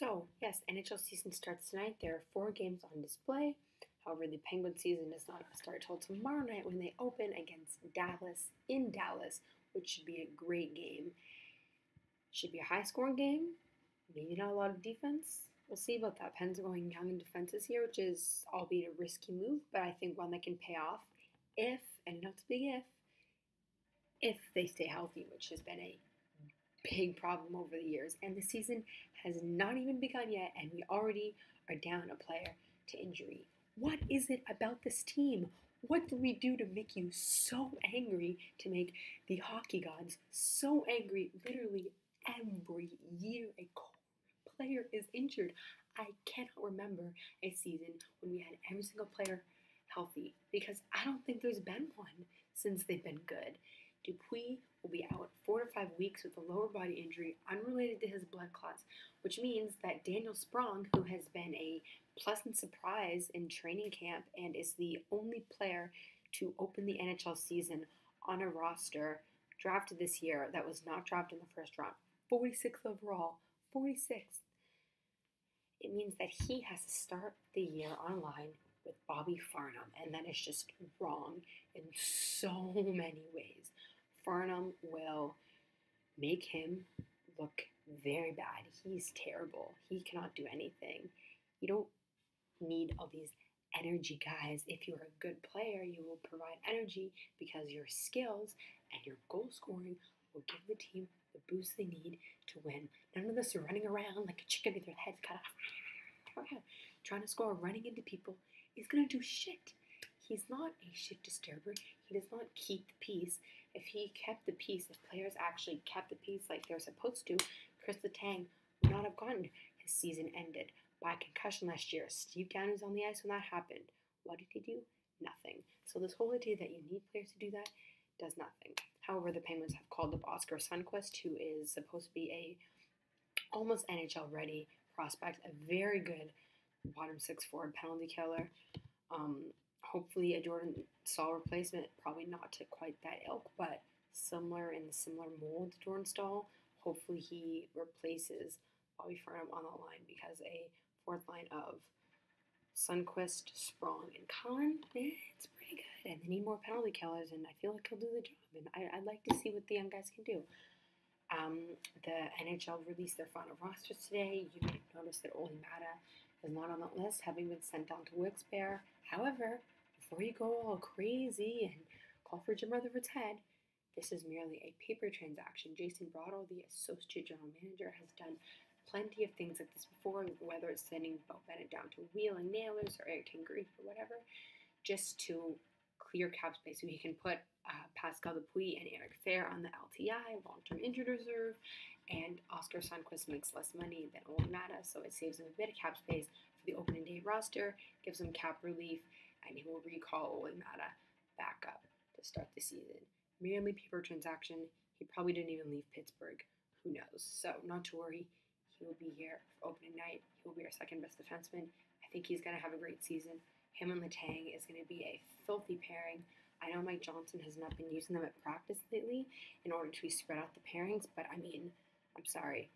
So, yes, NHL season starts tonight. There are 4 games on display. However, the Penguin season does not start till tomorrow night when they open against Dallas in Dallas, which should be a great game. Should be a high-scoring game. Maybe not a lot of defense. We'll see about that. Pens are going young in defenses here, which is albeit a risky move, but I think one that can pay off if, and not a big if they stay healthy, which has been a big problem over the years. And the season has not even begun yet, and we already are down a player to injury. What is it about this team? What did we do to make you so angry, to make the hockey gods so angry? Literally every year a core player is injured. I cannot remember a season when we had every single player healthy, because I don't think there's been one since they've been good. Dupuis will be out 4 to 5 weeks with a lower body injury unrelated to his blood clots, which means that Daniel Sprong, who has been a pleasant surprise in training camp and is the only player to open the NHL season on a roster drafted this year that was not drafted in the first round, 46th overall, 46th. It means that he has to start the year on line with Bobby Farnham, and that is just wrong in so many ways. Farnham will make him look very bad. He's terrible. He cannot do anything. You don't need all these energy guys. If you're a good player, you will provide energy because your skills and your goal scoring will give the team the boost they need to win. None of this running around like a chicken with your head cut off, trying to score, running into people is going to do shit. He's not a shit disturber. He does not keep the peace. If he kept the peace, if players actually kept the peace like they're supposed to, Chris Letang would not have gotten his season ended by concussion last year. Steve Downey was on the ice when that happened. What did he do? Nothing. So this whole idea that you need players to do that does nothing. However, the Penguins have called up Oscar Sundqvist, who is supposed to be a almost NHL ready prospect, a very good bottom 6 forward penalty killer. Hopefully a Jordan Staal replacement, probably not to quite that ilk, but similar in the similar mold to Jordan Staal. Hopefully he replaces Bobby Farnham on the line, because a fourth line of Sundqvist, Sprong, and Cullen, it's pretty good. And they need more penalty killers, and I feel like he'll do the job. And I'd like to see what the young guys can do. The NHL released their final rosters today. You may notice that Olli Määttä is not on that list, having been sent down to Wilkes-Barre. However, before you go all crazy and call for Jim Rutherford's head, this is merely a paper transaction. Jason Brotto, the associate general manager, has done plenty of things like this before, whether it's sending Bo Bennett down to Wheeling Nailers or Eric Grief or whatever, just to clear cap space so he can put Pascal Dupuis and Eric Fair on the LTI, long-term injured reserve, and Oscar Sundqvist makes less money than Olli Määttä, so it saves him a bit of cap space for the opening day roster, gives him cap relief, and he will recall Olli Määttä back up to start the season. Merely paper transaction. He probably didn't even leave Pittsburgh. Who knows? So not to worry. He will be here for opening night. He will be our second best defenseman. I think he's going to have a great season. Him and Letang is going to be a filthy pairing. I know Mike Johnson has not been using them at practice lately in order to spread out the pairings, but I mean, I'm sorry.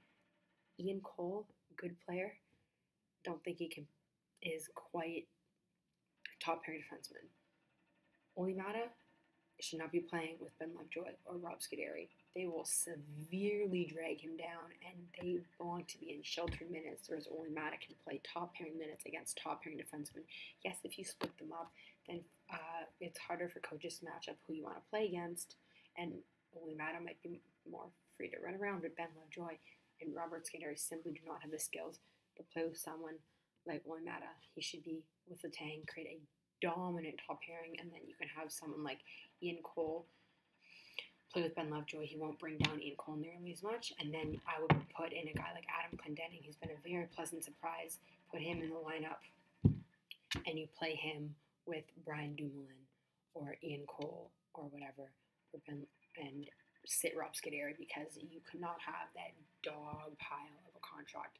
Ian Cole, good player. Don't think he is quite a top pairing defenseman. Olli Määttä should not be playing with Ben Lovejoy or Rob Scuderi. They will severely drag him down, and they belong to be in sheltered minutes, whereas Olli Määttä can play top pairing minutes against top pairing defensemen. Yes, if you split them up, then it's harder for coaches to match up who you want to play against, and Olli Määttä might be more free to run around, but Ben Lovejoy and Robert Scuderi simply do not have the skills to play with someone like Olli Määttä. He should be with the tank, create a dominant top pairing, and then you can have someone like Ian Cole play with Ben Lovejoy. He won't bring down Ian Cole nearly as much, and then I would put in a guy like Adam Clendenning, who's been a very pleasant surprise. Put him in the lineup, and you play him with Brian Dumoulin or Ian Cole or whatever, and sit Rob Scuderi, because you could not have that dog pile of a contract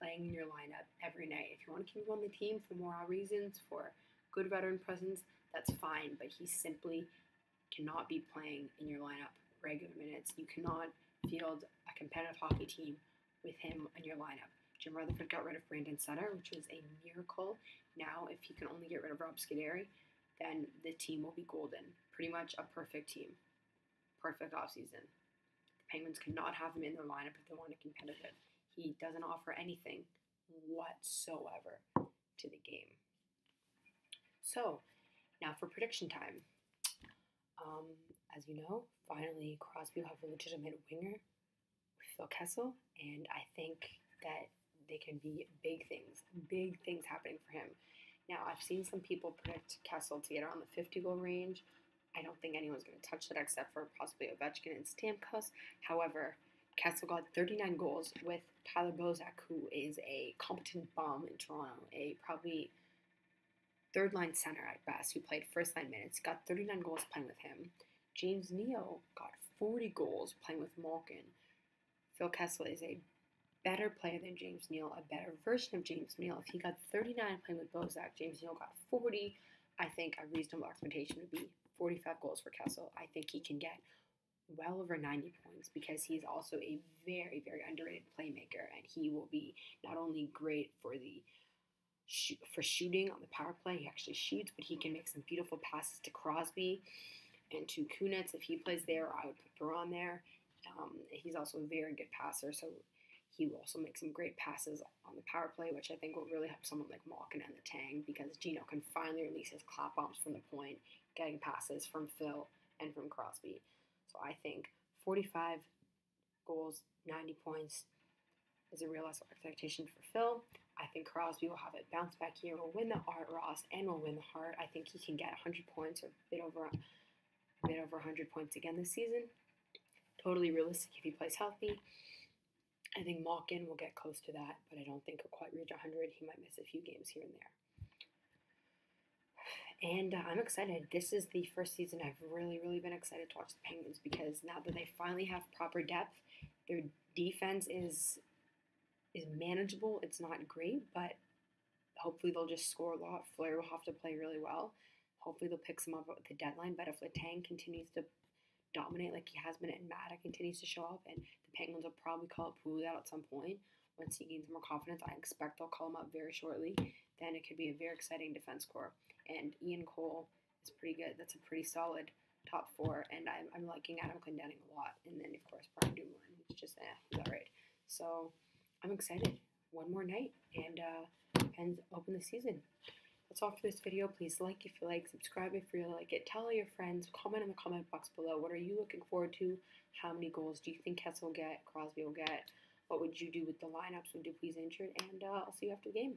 playing in your lineup every night. If you want to keep him on the team for moral reasons, for good veteran presence, that's fine, but he simply cannot be playing in your lineup regular minutes. You cannot field a competitive hockey team with him in your lineup. Jim Rutherford got rid of Brandon Sutter, which was a miracle. Now, if he can only get rid of Rob Scuderi, then the team will be golden. Pretty much a perfect team. Perfect offseason. The Penguins cannot have him in their lineup if they want to be competitive. He doesn't offer anything whatsoever to the game. So, now for prediction time. As you know, finally Crosby will have a legitimate winger with Phil Kessel, and I think that they can be big things happening for him. Now, I've seen some people predict Kessel to get around the 50-goal range. I don't think anyone's going to touch that except for possibly Ovechkin and Stamkos. However, Kessel got 39 goals with Tyler Bozak, who is a competent bomb in Toronto, a probably third-line center at best, who played first-line minutes. Got 39 goals playing with him. James Neal got 40 goals playing with Malkin. Phil Kessel is a better player than James Neal, a better version of James Neal. If he got 39 playing with Bozak, James Neal got 40. I think a reasonable expectation would be 45 goals for Kessel. I think he can get well over 90 points because he's also a very, very underrated playmaker, and he will be not only great for shooting on the power play. He actually shoots, but he can make some beautiful passes to Crosby and to Kunitz if he plays there. I would put Perron there. He's also a very good passer, so he will also make some great passes on the power play, which I think will really help someone like Malkin and the Tang, because Gino can finally release his clap bombs from the point, getting passes from Phil and from Crosby. So I think 45 goals, 90 points is a realistic expectation for Phil. I think Crosby will have a bounce back year, will win the Art Ross, and will win the Hart. I think he can get 100 points or a bit over 100 points again this season. Totally realistic if he plays healthy. I think Malkin will get close to that, but I don't think he'll quite reach 100. He might miss a few games here and there. And I'm excited. This is the first season I've really, really been excited to watch the Penguins, because now that they finally have proper depth, their defense is manageable. It's not great, but hopefully they'll just score a lot. Fleury will have to play really well. Hopefully they'll pick some up at the deadline, but if Letang continues to dominate like he has been, and Maddox continues to show up, and the Penguins will probably call up Pouliot at some point once he gains more confidence. I expect they'll call him up very shortly. Then it could be a very exciting defense core. And Ian Cole is pretty good. That's a pretty solid top four, and I'm liking Adam Clendenning a lot. And then, of course, Brian Dumoulin, who's just, he's all right. So I'm excited. One more night, and open the season. That's all for this video. Please like if you like, subscribe if you like it, tell all your friends, comment in the comment box below. What are you looking forward to? How many goals do you think Kessel will get, Crosby will get? What would you do with the lineups when Dupuis injured? And I'll see you after the game.